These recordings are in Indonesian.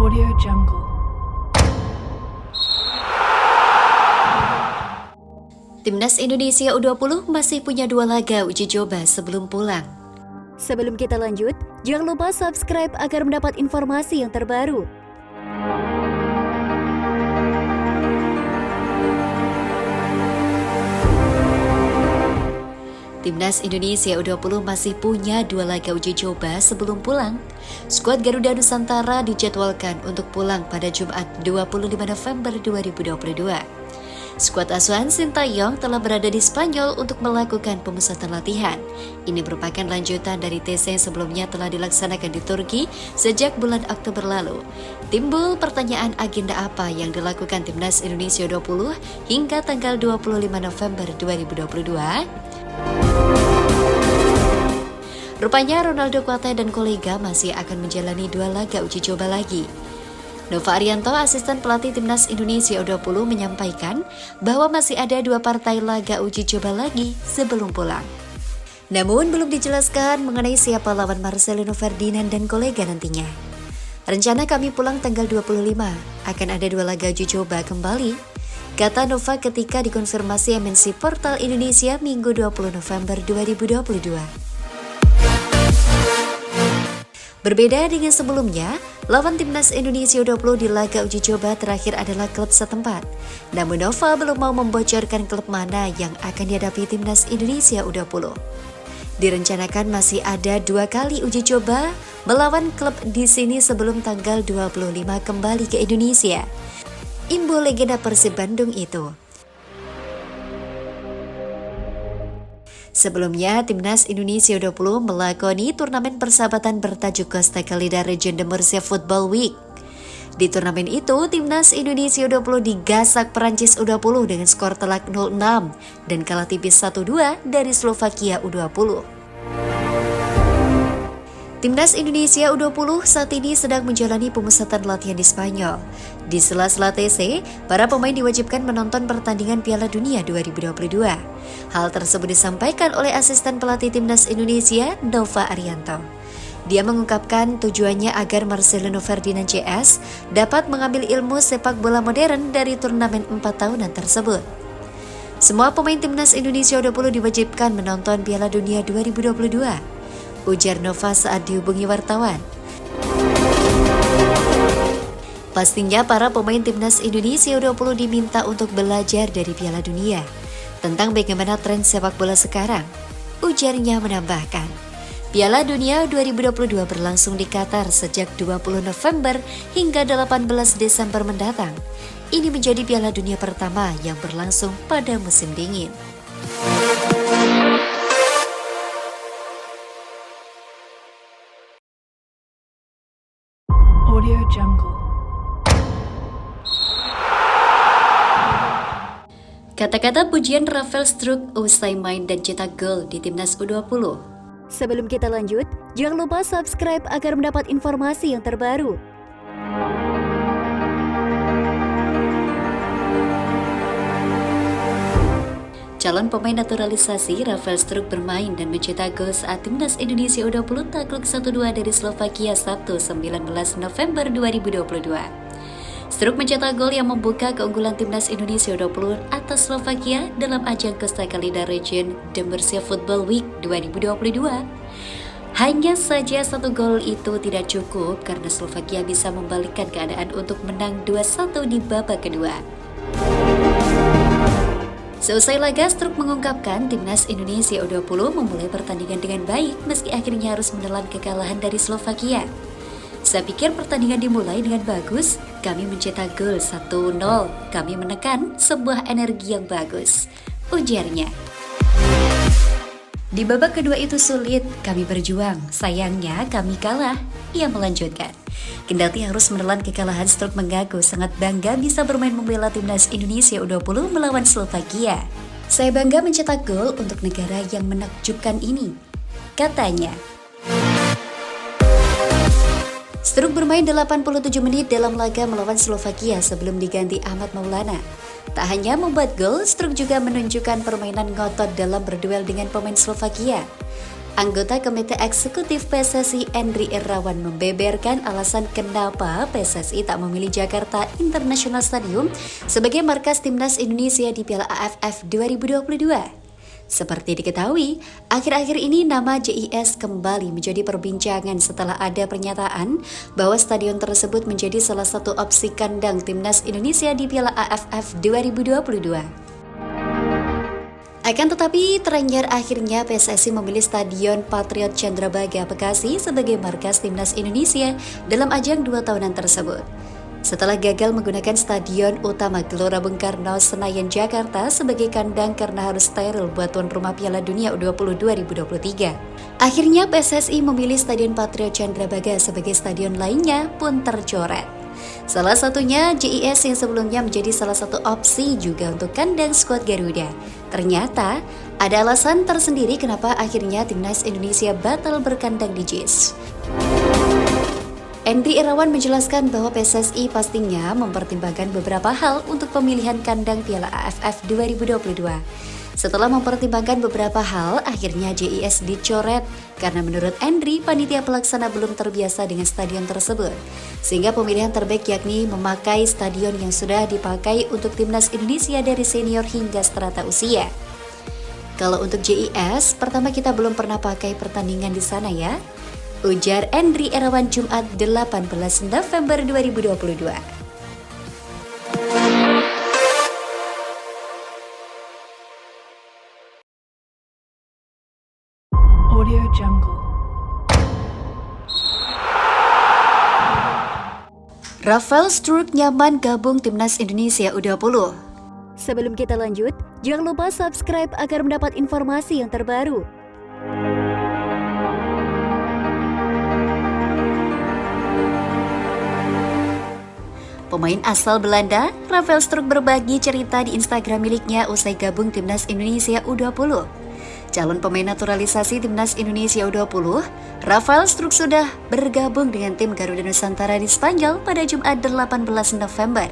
Audio Jungle. Timnas Indonesia U20 masih punya 2 laga uji coba sebelum pulang. Sebelum kita lanjut, jangan lupa subscribe agar mendapat informasi yang terbaru. Timnas Indonesia U20 masih punya 2 laga uji coba sebelum pulang. Skuad Garuda Nusantara dijadwalkan untuk pulang pada Jumat 25 November 2022. Skuad asuhan Sintayong telah berada di Spanyol untuk melakukan pemusatan latihan. Ini merupakan lanjutan dari TC yang sebelumnya telah dilaksanakan di Turki sejak bulan Oktober lalu. Timbul pertanyaan agenda apa yang dilakukan Timnas Indonesia U20 hingga tanggal 25 November 2022? Rupanya Ronaldo Kuate dan kolega masih akan menjalani 2 laga uji coba lagi. Nova Arianto, asisten pelatih Timnas Indonesia U20 menyampaikan bahwa masih ada 2 partai laga uji coba lagi sebelum pulang. Namun belum dijelaskan mengenai siapa lawan Marcelino Ferdinand dan kolega nantinya. Rencana kami pulang tanggal 25, akan ada 2 laga uji coba kembali, kata Nova ketika dikonfirmasi MNC Portal Indonesia Minggu 20 November 2022. Berbeda dengan sebelumnya, lawan Timnas Indonesia U20 di laga uji coba terakhir adalah klub setempat. Namun Nova belum mau membocorkan klub mana yang akan dihadapi Timnas Indonesia U20. Direncanakan masih ada 2 kali uji coba melawan klub di sini sebelum tanggal 25 kembali ke Indonesia. Imbul legenda Persib Bandung itu. Sebelumnya, Timnas Indonesia U20 melakoni turnamen persahabatan bertajuk Costa Calida Region Demersia Football Week. Di turnamen itu, Timnas Indonesia U20 digasak Perancis U20 dengan skor telak 0-6 dan kalah tipis 1-2 dari Slovakia U20. Timnas Indonesia U20 saat ini sedang menjalani pemusatan latihan di Spanyol. Di sela-sela TC, para pemain diwajibkan menonton pertandingan Piala Dunia 2022. Hal tersebut disampaikan oleh asisten pelatih Timnas Indonesia, Nova Arianto. Dia mengungkapkan tujuannya agar Marcelino Ferdinand CS dapat mengambil ilmu sepak bola modern dari turnamen 4 tahunan tersebut. Semua pemain Timnas Indonesia U20 diwajibkan menonton Piala Dunia 2022. Ujar Nova saat dihubungi wartawan. Pastinya para pemain Timnas Indonesia U20 diminta untuk belajar dari Piala Dunia tentang bagaimana tren sepak bola sekarang. Ujarnya menambahkan, Piala Dunia 2022 berlangsung di Qatar sejak 20 November hingga 18 Desember mendatang. Ini menjadi Piala Dunia pertama yang berlangsung pada musim dingin. Audio Jungle. Kata-kata pujian Rafael Struijk usai main dan cetak gol di Timnas U20. Sebelum kita lanjut, jangan lupa subscribe agar mendapat informasi yang terbaru. Calon pemain naturalisasi Rafael Struijk bermain dan mencetak gol saat Timnas Indonesia U20 takluk 1-2 dari Slovakia Sabtu 19 November 2022. Struijk mencetak gol yang membuka keunggulan Timnas Indonesia U20 atas Slovakia dalam ajang Costa Calida Region Demersia Football Week 2022. Hanya saja 1 gol itu tidak cukup karena Slovakia bisa membalikkan keadaan untuk menang 2-1 di babak kedua. Seusai laga, Struijk mengungkapkan Timnas Indonesia U20 memulai pertandingan dengan baik meski akhirnya harus menelan kekalahan dari Slovakia. Saya pikir pertandingan dimulai dengan bagus, kami mencetak gol 1-0, kami menekan sebuah energi yang bagus, ujarnya. Di babak kedua itu sulit, kami berjuang, sayangnya kami kalah, ia melanjutkan. Kendati harus menelan kekalahan, Struijk mengaku sangat bangga bisa bermain membela Timnas Indonesia U20 melawan Slovakia. Saya bangga mencetak gol untuk negara yang menakjubkan ini, katanya. Struijk bermain 87 menit dalam laga melawan Slovakia sebelum diganti Ahmad Maulana. Tak hanya membuat gol, Struijk juga menunjukkan permainan ngotot dalam berduel dengan pemain Slovakia. Anggota Komite Eksekutif PSSI Endri Irawan membeberkan alasan kenapa PSSI tak memilih Jakarta International Stadium sebagai markas Timnas Indonesia di Piala AFF 2022. Seperti diketahui, akhir-akhir ini nama JIS kembali menjadi perbincangan setelah ada pernyataan bahwa stadion tersebut menjadi salah satu opsi kandang Timnas Indonesia di Piala AFF 2022. Akan tetapi, teranyar akhirnya PSSI memilih Stadion Patriot Candrabaga Bekasi sebagai markas Timnas Indonesia dalam ajang 2 tahunan tersebut. Setelah gagal menggunakan Stadion Utama Gelora Bung Karno Senayan Jakarta sebagai kandang karena harus steril buat tuan rumah Piala Dunia U20 2023. Akhirnya PSSI memilih Stadion Patriot Candrabaga sebagai stadion lainnya pun tercoret. Salah satunya JIS yang sebelumnya menjadi salah satu opsi juga untuk kandang skuad Garuda. Ternyata ada alasan tersendiri kenapa akhirnya Timnas Indonesia batal berkandang di JIS. Endri Irawan menjelaskan bahwa PSSI pastinya mempertimbangkan beberapa hal untuk pemilihan kandang Piala AFF 2022. Setelah mempertimbangkan beberapa hal, akhirnya JIS dicoret karena menurut Endri, panitia pelaksana belum terbiasa dengan stadion tersebut. Sehingga pemilihan terbaik yakni memakai stadion yang sudah dipakai untuk Timnas Indonesia dari senior hingga strata usia. Kalau untuk JIS, pertama kita belum pernah pakai pertandingan di sana ya, ujar Endri Irawan Jumat 18 November 2022. Audio Jungle. Rafael Struijk nyaman gabung Timnas Indonesia U20. Sebelum kita lanjut, jangan lupa subscribe agar mendapat informasi yang terbaru. Pemain asal Belanda, Rafael Struijk berbagi cerita di Instagram miliknya usai gabung Timnas Indonesia U20. Calon pemain naturalisasi Timnas Indonesia U20, Rafael Struijk sudah bergabung dengan tim Garuda Nusantara di Spanyol pada Jumat 18 November.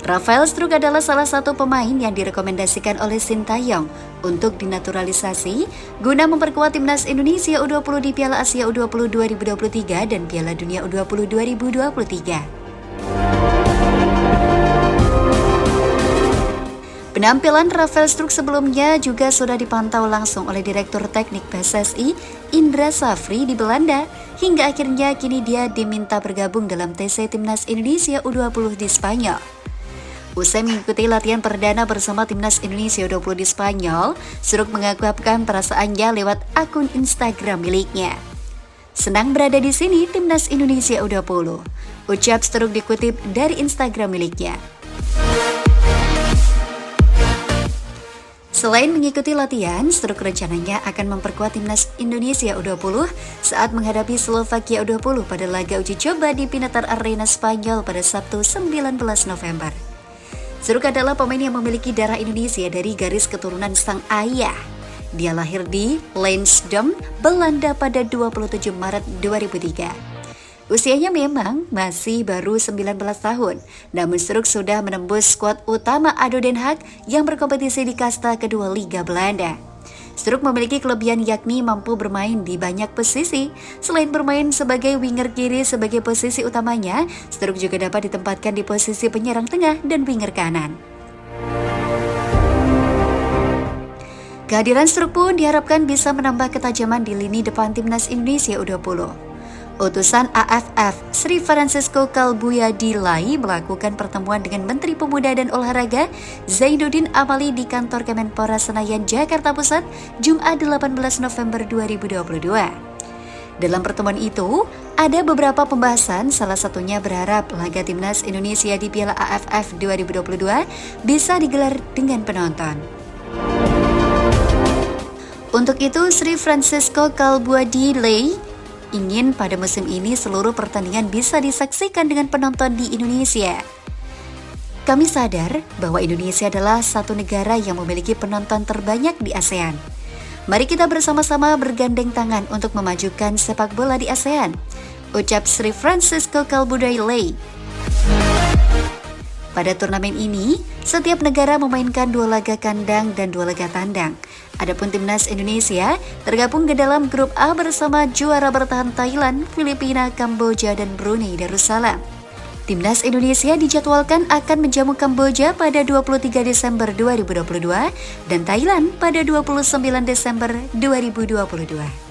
Rafael Struijk adalah salah satu pemain yang direkomendasikan oleh Sintayong untuk dinaturalisasi guna memperkuat Timnas Indonesia U20 di Piala Asia U20 2023 dan Piala Dunia U20 2023. Penampilan Rafael Struijk sebelumnya juga sudah dipantau langsung oleh Direktur Teknik PSSI Indra Safri di Belanda, hingga akhirnya kini dia diminta bergabung dalam TC Timnas Indonesia U20 di Spanyol. Usai mengikuti latihan perdana bersama Timnas Indonesia U20 di Spanyol, Struijk mengungkapkan perasaannya lewat akun Instagram miliknya. Senang berada di sini Timnas Indonesia U20, ucap Struijk dikutip dari Instagram miliknya. Selain mengikuti latihan, Struijk rencananya akan memperkuat Timnas Indonesia U20 saat menghadapi Slovakia U20 pada laga uji coba di Pinatar Arena Spanyol pada Sabtu 19 November. Struijk adalah pemain yang memiliki darah Indonesia dari garis keturunan sang ayah. Dia lahir di Leidschendam, Belanda pada 27 Maret 2003. Usianya memang masih baru 19 tahun, namun Struijk sudah menembus skuad utama ADO Den Haag yang berkompetisi di kasta kedua Liga Belanda. Struijk memiliki kelebihan yakni mampu bermain di banyak posisi. Selain bermain sebagai winger kiri sebagai posisi utamanya, Struijk juga dapat ditempatkan di posisi penyerang tengah dan winger kanan. Kehadiran Struijk pun diharapkan bisa menambah ketajaman di lini depan Timnas Indonesia U20. Utusan AFF Sri Francisco Kalbuyadilai melakukan pertemuan dengan Menteri Pemuda dan Olahraga Zainuddin Amali di kantor Kemenpora Senayan, Jakarta Pusat, Jumat 18 November 2022. Dalam pertemuan itu, ada beberapa pembahasan, salah satunya berharap laga Timnas Indonesia di Piala AFF 2022 bisa digelar dengan penonton. Untuk itu, Sri Francisco Kalbuyadilai ingin pada musim ini seluruh pertandingan bisa disaksikan dengan penonton di Indonesia. Kami sadar bahwa Indonesia adalah satu negara yang memiliki penonton terbanyak di ASEAN. Mari kita bersama-sama bergandeng tangan untuk memajukan sepak bola di ASEAN, ucap Sri Francisco Kalbuyadilai. Pada turnamen ini, setiap negara memainkan 2 laga kandang dan 2 laga tandang. Adapun timnas Indonesia tergabung ke dalam grup A bersama juara bertahan Thailand, Filipina, Kamboja, dan Brunei Darussalam. Timnas Indonesia dijadwalkan akan menjamu Kamboja pada 23 Desember 2022 dan Thailand pada 29 Desember 2022.